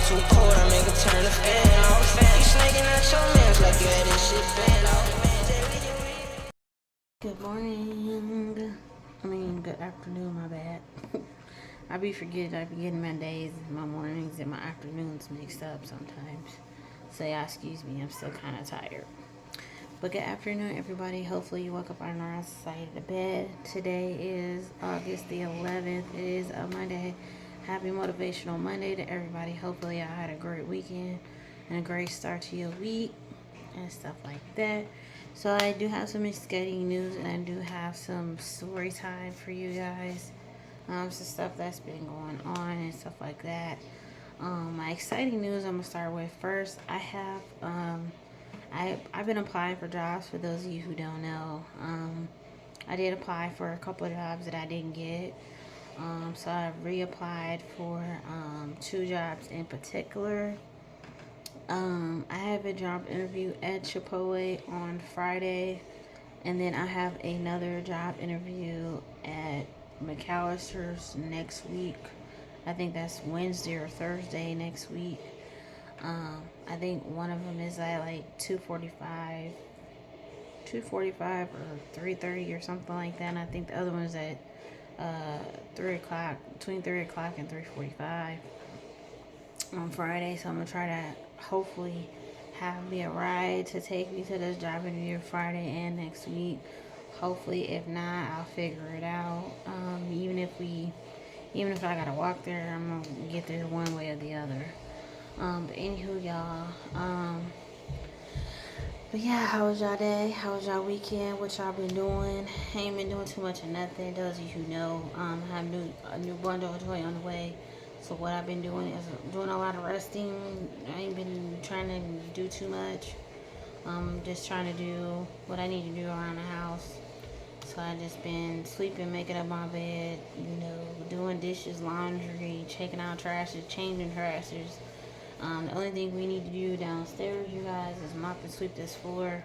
too cold, I make her turn the fan off. You snaking at your mans like you had this shit planned out. Good morning. Good afternoon, my bad. I be forgetting, I be getting my days, my mornings, and my afternoons mixed up sometimes. So, yeah, excuse me, I'm still kind of tired. But good afternoon, everybody. Hopefully, you woke up on the right side of the bed. Today is August the 11th. It is a Monday. Happy Motivational Monday to everybody. Hopefully, I had a great weekend and a great start to your week and stuff like that. So I do have some exciting news and I do have some story time for you guys. Some stuff that's been going on and stuff like that. My exciting news I'm gonna start with first. I've been applying for jobs. For those of you who don't know, I did apply for a couple of jobs that I didn't get. So I reapplied for 2 jobs in particular. I have a job interview at Chipotle on Friday, and then I have another job interview at McAllister's next week. I think that's Wednesday or Thursday next week. I think one of them is at like 2:45 or 3:30 or something like that. And I think the other one is at 3 o'clock, between 3 o'clock and 3:45 on Friday. So I'm gonna try to hopefully have me a ride to take me to this job interview Friday and next week. Hopefully, if not, I'll figure it out. Even if I gotta walk there, I'm gonna get there one way or the other. But anywho, y'all. But yeah, how was y'all day? How was y'all weekend? What y'all been doing? Ain't been doing too much of nothing. Those of you who know, I have a new bundle of toy on the way. So what I've been doing is doing a lot of resting. I ain't been trying to do too much. Just trying to do what I need to do around the house. So I just been sleeping, making up my bed, doing dishes, laundry, checking out trashes, changing trashes. The only thing we need to do downstairs, you guys, is mop and sweep this floor,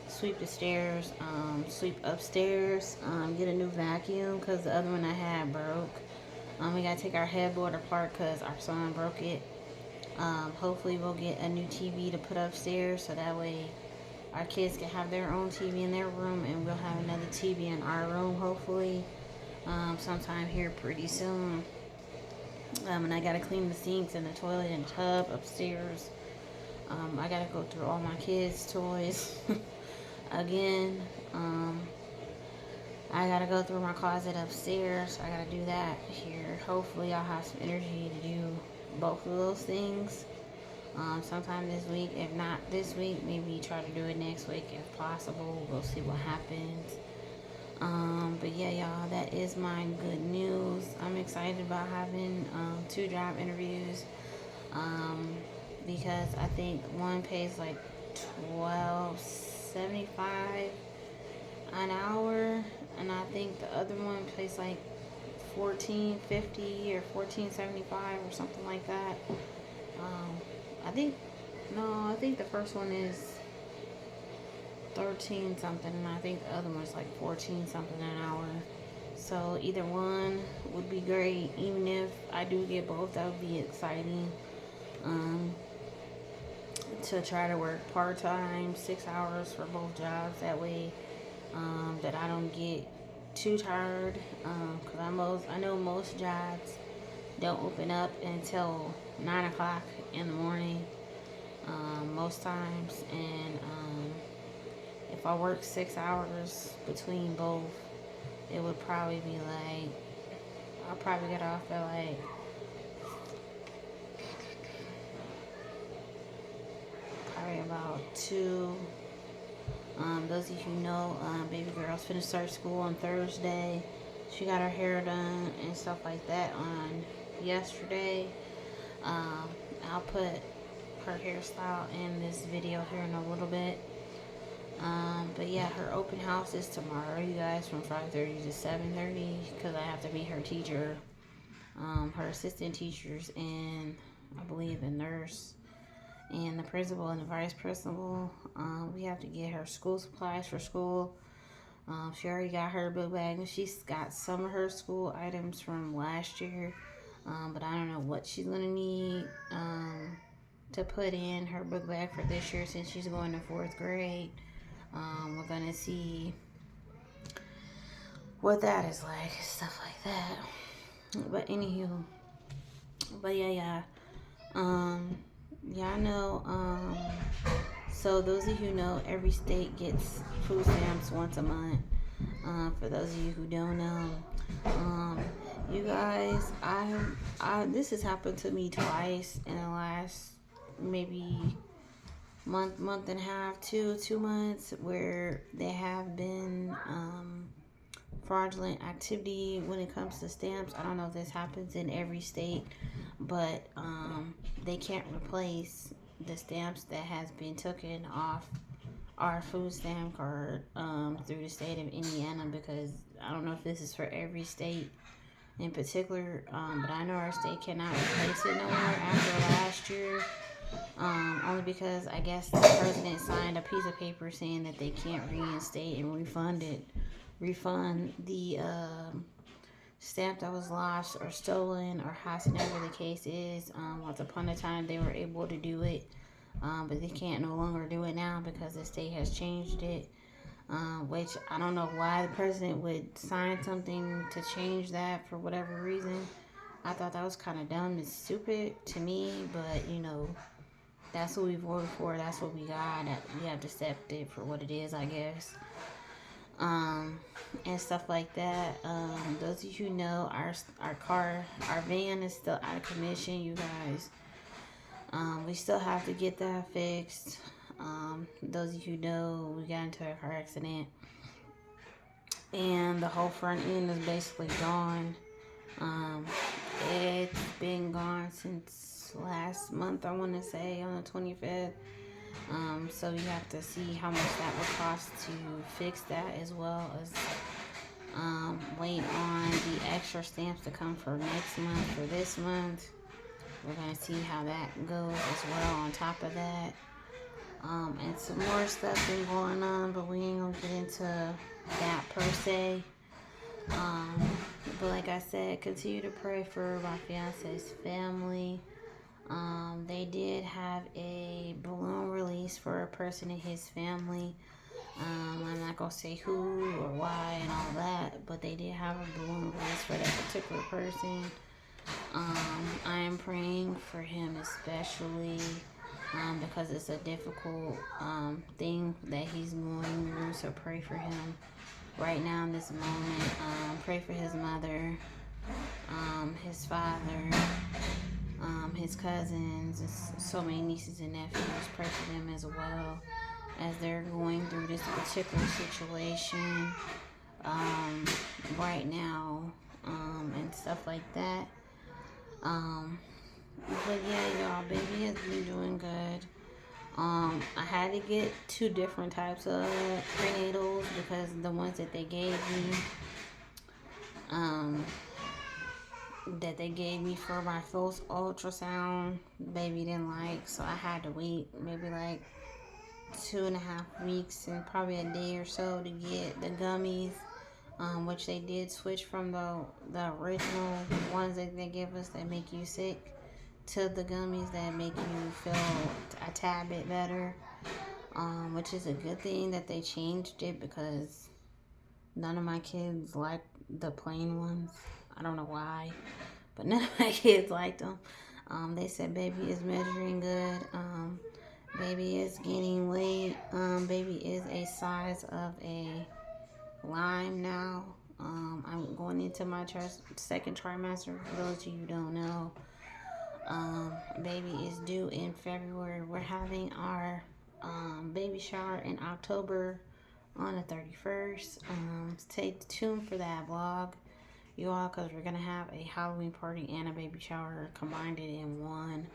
sweep the stairs, sweep upstairs, get a new vacuum because the other one I had broke. We gotta take our headboard apart because our son broke it. Hopefully we'll get a new TV to put upstairs so that way our kids can have their own TV in their room and we'll have another TV in our room hopefully sometime here pretty soon. And I gotta clean the sinks and the toilet and tub upstairs. I gotta go through all my kids' toys again. I gotta go through my closet upstairs. I gotta do that here. Hopefully, I'll have some energy to do both of those things sometime this week. If not this week, maybe try to do it next week if possible. We'll see what happens. But yeah, y'all, that is my good news. I'm excited about having 2 job interviews because I think one pays like $12.75 an hour, and I think the other one pays like $14.50 or $14.75 or something like that. I think the first one is 13 something, and I think the other one's like 14 something an hour. So either one would be great. Even if I do get both, that would be exciting. To try to work part-time 6 hours for both jobs, that way that I don't get too tired, because I know most jobs don't open up until 9 o'clock in the morning most times, and if I work 6 hours between both, it would probably be like, I'll probably get off at like probably about 2. Those of you who know, baby girl's finna start school on Thursday. She got her hair done and stuff like that on yesterday. I'll put her hairstyle in this video here in a little bit. But yeah, her open house is tomorrow, you guys, from 5:30 to 7:30, because I have to meet her teacher, her assistant teachers, and I believe the nurse and the principal and the vice principal. We have to get her school supplies for school. She already got her book bag, and she's got some of her school items from last year. But I don't know what she's gonna need to put in her book bag for this year since she's going to fourth grade. We're gonna see what that is like, stuff like that. But anywho, but yeah. Um, yeah, I know. So those of you who know, every state gets food stamps once a month. For those of you who don't know, um, you guys, this has happened to me twice in the last maybe month and a half, 2 months, where there have been fraudulent activity when it comes to stamps. I don't know if this happens in every state, but they can't replace the stamps that has been taken off our food stamp card through the state of Indiana, because I don't know if this is for every state in particular, but I know our state cannot replace it no more after last year. Only because I guess the president signed a piece of paper saying that they can't reinstate and refund the stamp that was lost or stolen or howsoever the case is. Once upon a time they were able to do it, but they can't no longer do it now because the state has changed it. Which I don't know why the president would sign something to change that for whatever reason. I thought that was kind of dumb and stupid to me, but that's what we voted for. That's what we got. We have to accept it for what it is, I guess. And stuff like that. Those of you who know, our van is still out of commission, you guys. We still have to get that fixed. Those of you who know, we got into a car accident, and the whole front end is basically gone. It's been gone since last month, I want to say, on the 25th. So you have to see how much that would cost to fix that, as well as wait on the extra stamps to come for next month, for this month. We're going to see how that goes as well on top of that. And some more stuff been going on, but we ain't going to get into that per se. But like I said, continue to pray for my fiance's family. They did have a balloon release for a person in his family. I'm not going to say who or why and all that, but they did have a balloon release for that particular person. I am praying for him especially because it's a difficult thing that he's going through. So pray for him right now in this moment. Pray for his mother, his father, his cousins, so many nieces and nephews. Pray for them as well as they're going through this particular situation right now, and stuff like that. But yeah, y'all, baby has been doing good. I had to get 2 different types of prenatals because the ones that they gave me, for my first ultrasound, baby didn't like, so I had to wait maybe like 2.5 weeks and probably a day or so to get the gummies, which they did switch from the original ones that they give us that make you sick to the gummies that make you feel a tad bit better, which is a good thing that they changed it because none of my kids like the plain ones. I don't know why, but none of my kids liked them. They said baby is measuring good. Baby is gaining weight. Baby is a size of a lime now. I'm going into my second trimester, for those of you who don't know. Baby is due in February. We're having our baby shower in October on the 31st. Stay tuned for that vlog, you all, because we're going to have a Halloween party and a baby shower, combined it in one.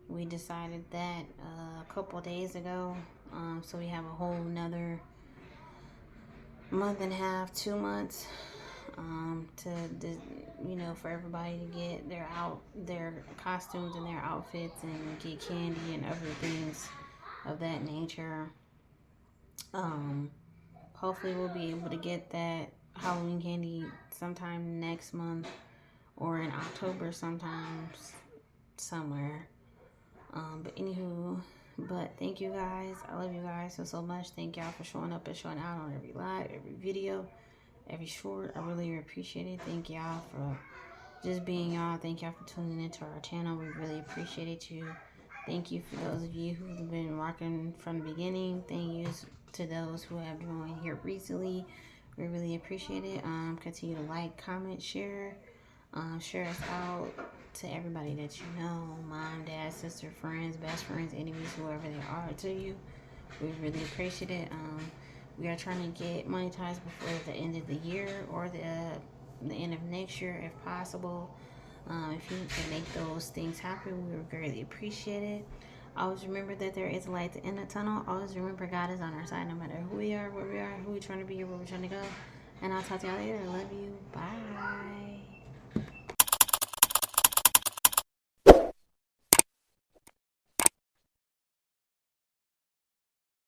We decided that a couple days ago, so we have a whole another month and a half, 2 months, for everybody to get their costumes and their outfits and get candy and other things of that nature. Hopefully we'll be able to get that Halloween candy sometime next month or in October sometimes somewhere. But anywho, but thank you guys. I love you guys so much. Thank y'all for showing up and showing out on every live, every video, every short. I really appreciate it. Thank y'all for just being y'all. Thank y'all for tuning into our channel. We really appreciate you. Thank you for those of you who've been rocking from the beginning. Thank you to those who have joined here recently. We really appreciate it. Continue to like, comment, share. Share us out to everybody that you know, mom, dad, sister, friends, best friends, enemies, whoever they are to you. We really appreciate it. We are trying to get monetized before the end of the year or the end of next year if possible. If you can make those things happen, we would greatly appreciate it. Always remember that there is light in the tunnel. Always remember God is on our side no matter who we are, where we are, who we're trying to be, or where we're trying to go. And I'll talk to y'all later. Love you. Bye.